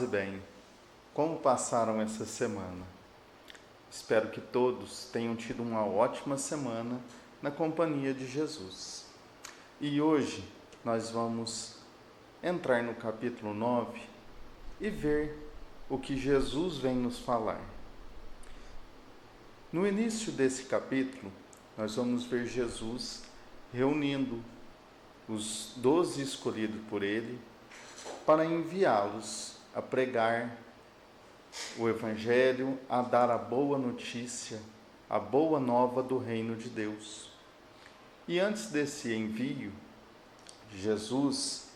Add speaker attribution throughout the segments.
Speaker 1: Paz e bem. Como passaram essa semana? Espero que todos tenham tido uma ótima semana na companhia de Jesus. E hoje nós vamos entrar no capítulo 9 e ver o que Jesus vem nos falar. No início desse capítulo, nós vamos ver Jesus reunindo os 12 escolhidos por ele para enviá-los a pregar o Evangelho, a dar a boa notícia, a boa nova do reino de Deus. E antes desse envio, Jesus,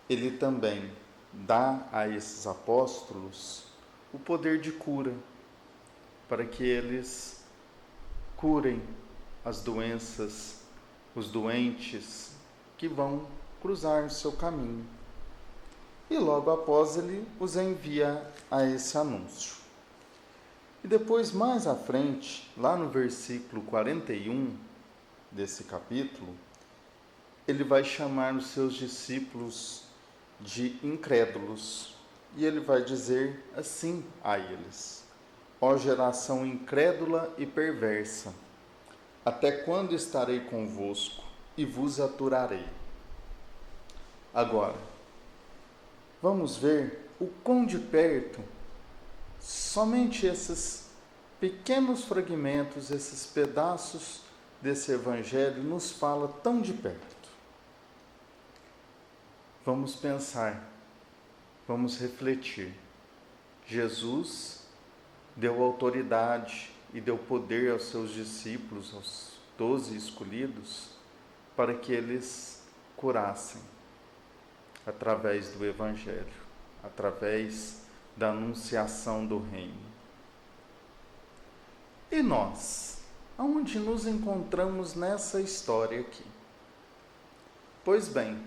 Speaker 1: ele também dá a esses apóstolos o poder de cura, para que eles curem as doenças, os doentes que vão cruzar o seu caminho. E logo após ele os envia a esse anúncio. E depois, mais à frente, lá no versículo 41 desse capítulo, ele vai chamar os seus discípulos de incrédulos. E ele vai dizer assim a eles: ó geração incrédula e perversa, até quando estarei convosco e vos aturarei? Agora, vamos ver o quão de perto somente esses pequenos fragmentos, esses pedaços desse Evangelho nos fala tão de perto. Vamos pensar, vamos refletir. Jesus deu autoridade e deu poder aos seus discípulos, aos 12 escolhidos, para que eles curassem através do Evangelho, através da anunciação do reino. E nós, aonde nos encontramos nessa história aqui? Pois bem,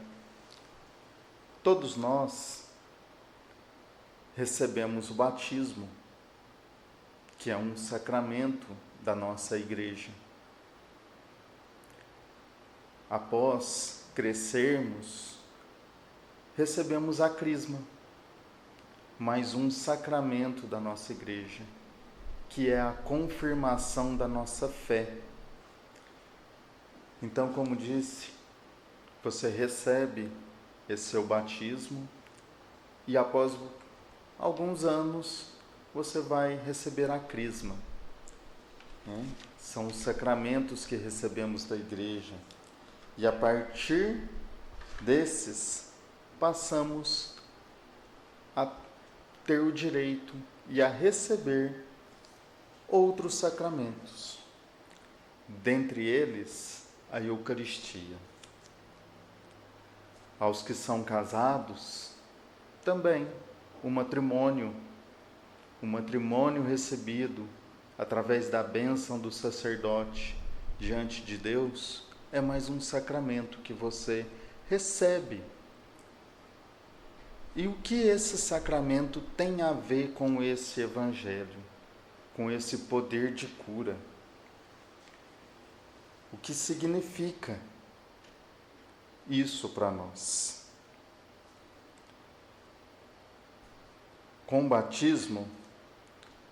Speaker 1: todos nós recebemos o batismo, que é um sacramento da nossa igreja. Após crescermos, recebemos a crisma, mais um sacramento da nossa igreja, que é a confirmação da nossa fé. Então, como disse, você recebe esse seu batismo e após alguns anos você vai receber a crisma. São os sacramentos que recebemos da igreja. E a partir desses, passamos a ter o direito e a receber outros sacramentos. Dentre eles, a Eucaristia. Aos que são casados, também o matrimônio recebido através da bênção do sacerdote diante de Deus, é mais um sacramento que você recebe. E o que esse sacramento tem a ver com esse Evangelho, com esse poder de cura? O que significa isso para nós? Com o batismo,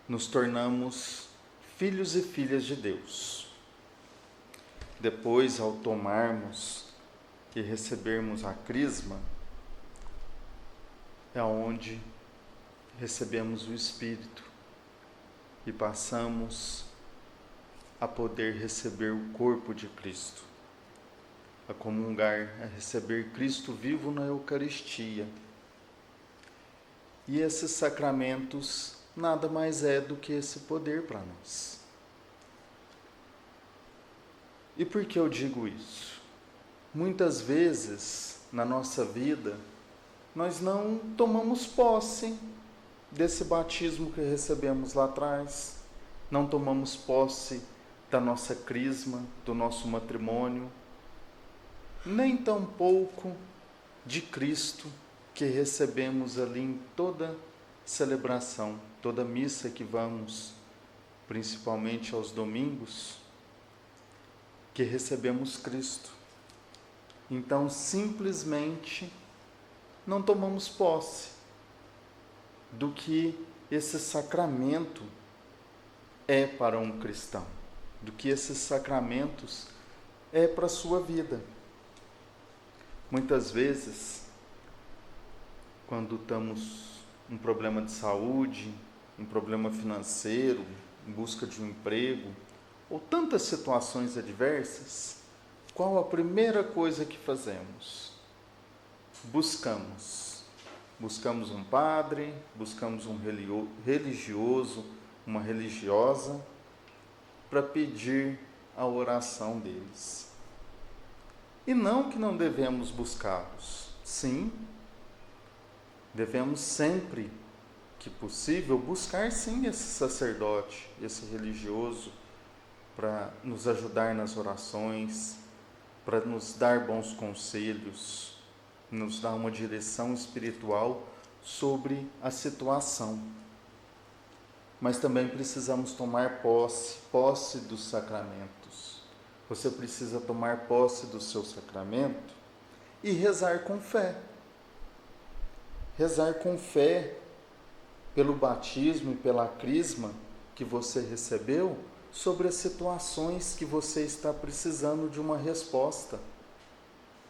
Speaker 1: nos tornamos filhos e filhas de Deus. Depois, ao tomarmos e recebermos a crisma, é onde recebemos o Espírito e passamos a poder receber o corpo de Cristo, a comungar, a receber Cristo vivo na Eucaristia. E esses sacramentos nada mais é do que esse poder para nós. E por que eu digo isso? Muitas vezes, na nossa vida, nós não tomamos posse desse batismo que recebemos lá atrás, não tomamos posse da nossa crisma, do nosso matrimônio, nem tampouco de Cristo que recebemos ali em toda celebração, toda missa que vamos, principalmente aos domingos, que recebemos Cristo. Então, simplesmente, não tomamos posse. do que esse sacramento é para um cristão, do que esses sacramentos é para a sua vida. Muitas vezes, quando estamos um problema de saúde, um problema financeiro, em busca de um emprego, ou tantas situações adversas, qual a primeira coisa que fazemos? Buscamos um padre, buscamos um religioso, uma religiosa, para pedir a oração deles. E não que não devemos buscá-los. Sim, devemos sempre que possível buscar sim esse sacerdote, esse religioso, para nos ajudar nas orações, para nos dar bons conselhos, nos dar uma direção espiritual sobre a situação. Mas também precisamos tomar posse dos sacramentos. Você precisa tomar posse do seu sacramento e rezar com fé. Rezar com fé pelo batismo e pela crisma que você recebeu sobre as situações que você está precisando de uma resposta,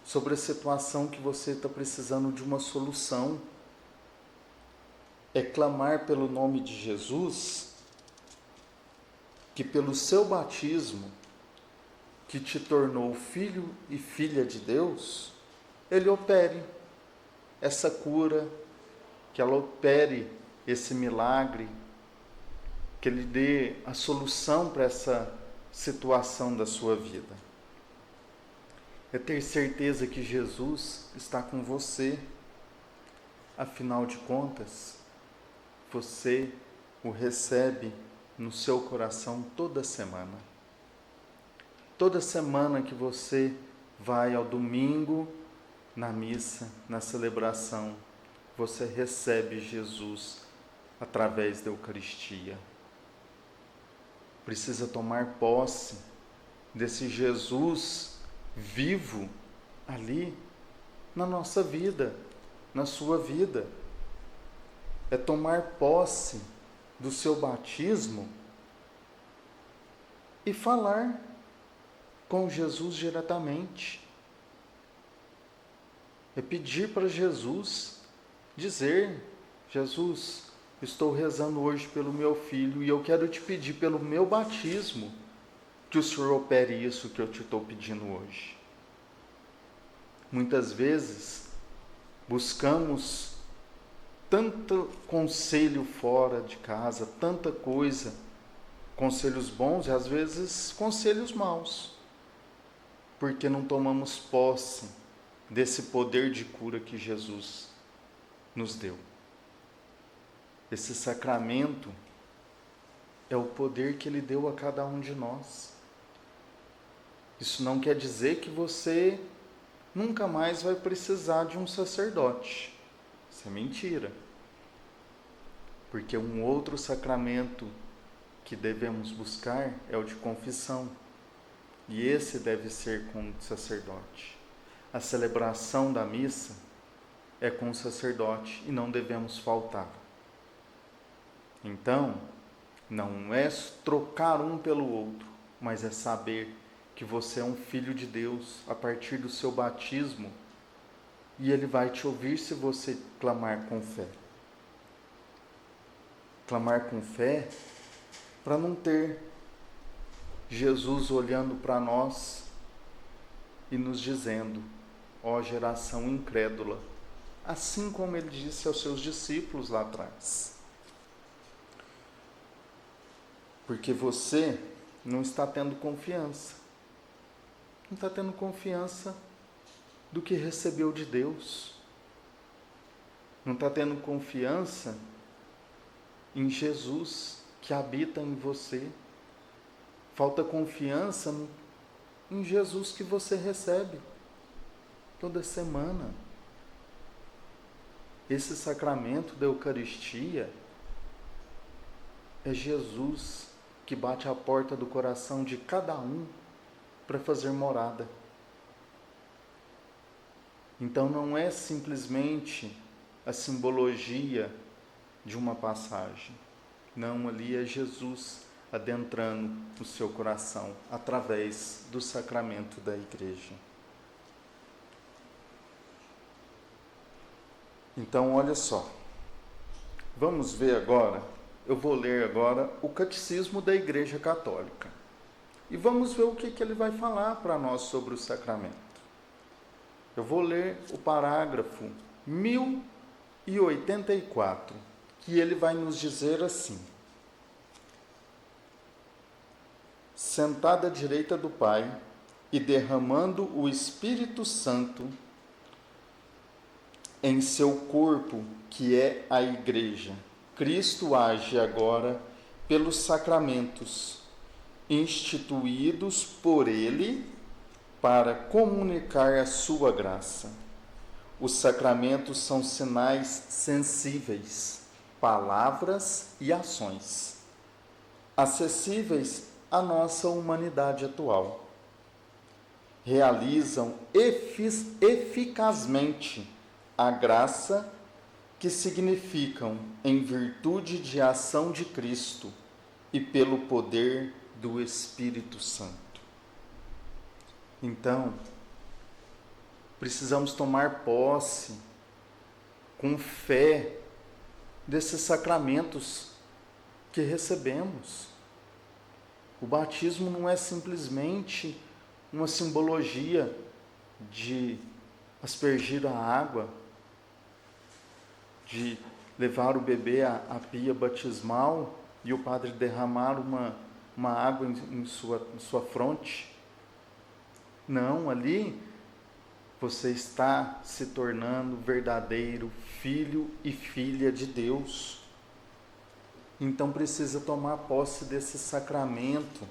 Speaker 1: sobre a situação que você está precisando de uma solução. É clamar pelo nome de Jesus, que pelo seu batismo, que te tornou filho e filha de Deus, Ele opere essa cura, que ela opere esse milagre, que Ele dê a solução para essa situação da sua vida. É ter certeza que Jesus está com você. Afinal de contas, você o recebe no seu coração toda semana. Toda semana que você vai ao domingo, na missa, na celebração, você recebe Jesus através da Eucaristia. Precisa tomar posse desse Jesus vivo ali na nossa vida, na sua vida. É tomar posse do seu batismo e falar com Jesus diretamente. É pedir para Jesus, dizer: Jesus, estou rezando hoje pelo meu filho e eu quero te pedir pelo meu batismo que o Senhor opere isso que eu te estou pedindo hoje. Muitas vezes buscamos tanto conselho fora de casa, tanta coisa, conselhos bons e às vezes conselhos maus, porque não tomamos posse desse poder de cura que Jesus nos deu. Esse sacramento é o poder que Ele deu a cada um de nós. Isso não quer dizer que você nunca mais vai precisar de um sacerdote. Isso é mentira. Porque um outro sacramento que devemos buscar é o de confissão. E esse deve ser com o sacerdote. A celebração da missa é com o sacerdote e não devemos faltar. Então, não é trocar um pelo outro, mas é saber que você é um filho de Deus a partir do seu batismo e Ele vai te ouvir se você clamar com fé. Clamar com fé para não ter Jesus olhando para nós e nos dizendo: ó geração incrédula, assim como Ele disse aos seus discípulos lá atrás. Porque você não está tendo confiança. Não está tendo confiança do que recebeu de Deus. Não está tendo confiança em Jesus que habita em você. Falta confiança em Jesus que você recebe toda semana. Esse sacramento da Eucaristia é Jesus que bate à porta do coração de cada um para fazer morada. Então não é simplesmente a simbologia de uma passagem. Não, ali é Jesus adentrando o seu coração através do sacramento da igreja. Então, olha só. Vamos ver agora, eu vou ler agora o Catecismo da Igreja Católica. E vamos ver o que ele vai falar para nós sobre o sacramento. Eu vou ler o parágrafo 1084, que ele vai nos dizer assim: sentado à direita do Pai e derramando o Espírito Santo em seu corpo, que é a Igreja, Cristo age agora pelos sacramentos instituídos por Ele para comunicar a sua graça. Os sacramentos são sinais sensíveis, palavras e ações, acessíveis à nossa humanidade atual. Realizam eficazmente a graça que significam em virtude de ação de Cristo e pelo poder do Espírito Santo. Então, precisamos tomar posse com fé desses sacramentos que recebemos. O batismo não é simplesmente uma simbologia de aspergir a água, de levar o bebê à pia batismal e o padre derramar uma água em sua fronte. Não, ali você está se tornando verdadeiro filho e filha de Deus. Então precisa tomar posse desse sacramento.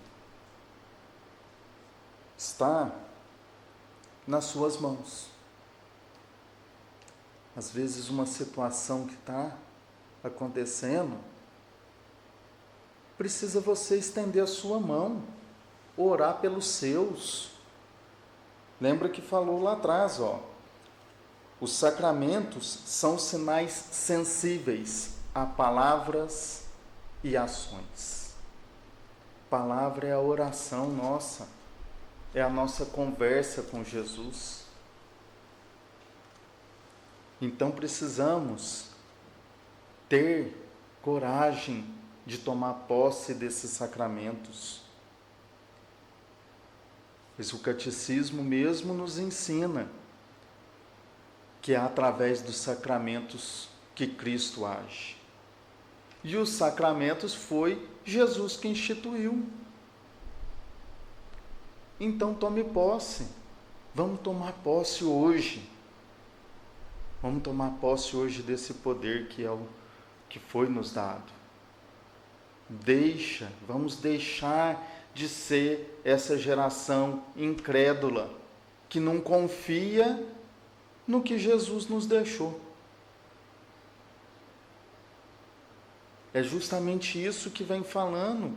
Speaker 1: Está nas suas mãos. Às vezes uma situação que está acontecendo, precisa você estender a sua mão, orar pelos seus. Lembra que falou lá atrás, os sacramentos são sinais sensíveis a palavras e ações. Palavra é a oração nossa, é a nossa conversa com Jesus. Então precisamos ter coragem de tomar posse desses sacramentos. Pois o catecismo mesmo nos ensina que é através dos sacramentos que Cristo age. E os sacramentos foi Jesus que instituiu. Então tome posse. Vamos tomar posse hoje. Vamos tomar posse hoje desse poder que é o que foi nos dado. Vamos deixar de ser essa geração incrédula, que não confia no que Jesus nos deixou. É justamente isso que vem falando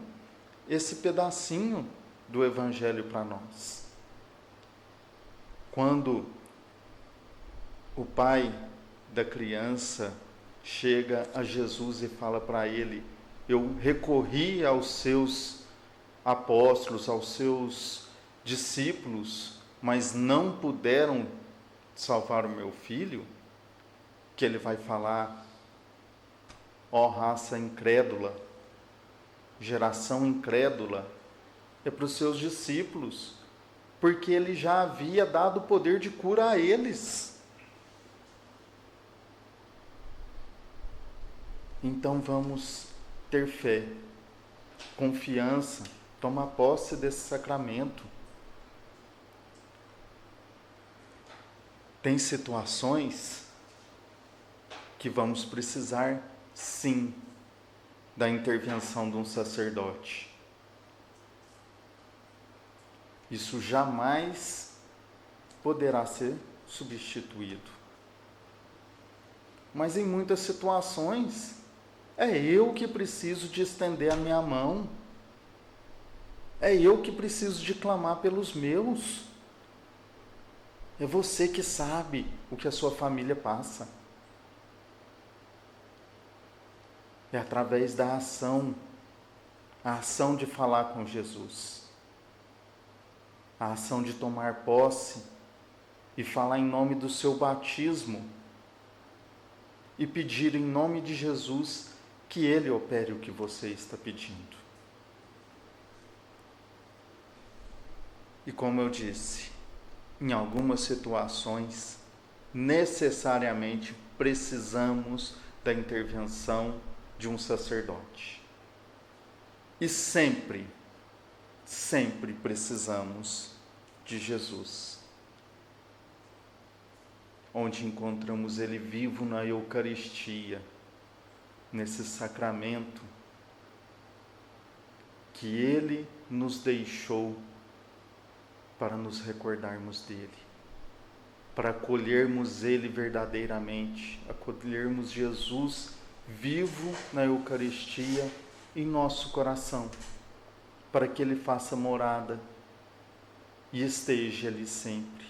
Speaker 1: esse pedacinho do Evangelho para nós. Quando o pai da criança chega a Jesus e fala para ele: eu recorri aos seus apóstolos, aos seus discípulos, mas não puderam salvar o meu filho, que ele vai falar: ó raça incrédula, geração incrédula, é para os seus discípulos, porque ele já havia dado o poder de cura a eles. Então vamos ter fé, confiança, tomar posse desse sacramento. Tem situações que vamos precisar, sim, da intervenção de um sacerdote. Isso jamais poderá ser substituído. Mas em muitas situações, é eu que preciso de estender a minha mão. É eu que preciso de clamar pelos meus. É você que sabe o que a sua família passa. É através da ação, a ação de falar com Jesus, a ação de tomar posse e falar em nome do seu batismo e pedir em nome de Jesus que Ele opere o que você está pedindo. E como eu disse, em algumas situações, necessariamente precisamos da intervenção de um sacerdote. E sempre precisamos de Jesus, onde encontramos Ele vivo na Eucaristia, nesse sacramento que Ele nos deixou para nos recordarmos dele, para acolhermos Ele verdadeiramente, acolhermos Jesus vivo na Eucaristia em nosso coração, para que Ele faça morada e esteja ali sempre.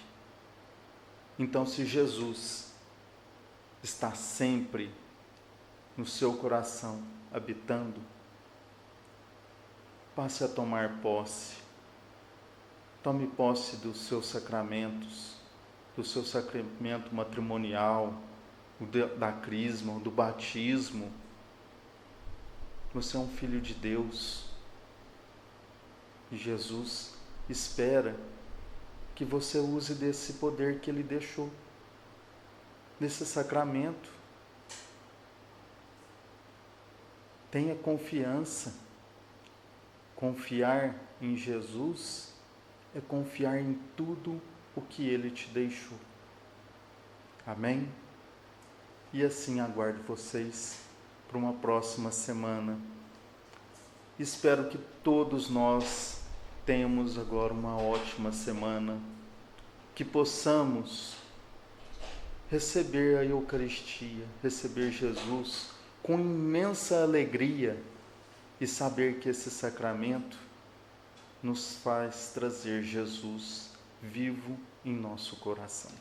Speaker 1: Então, se Jesus está sempre no seu coração, habitando, passe a tomar posse. Tome posse dos seus sacramentos, do seu sacramento matrimonial, da crisma, do batismo. Você é um filho de Deus e Jesus espera que você use desse poder que Ele deixou, desse sacramento. Tenha confiança. Confiar em Jesus é confiar em tudo o que Ele te deixou. Amém? E assim aguardo vocês para uma próxima semana. Espero que todos nós tenhamos agora uma ótima semana, que possamos receber a Eucaristia, receber Jesus com imensa alegria e saber que esse sacramento nos faz trazer Jesus vivo em nosso coração.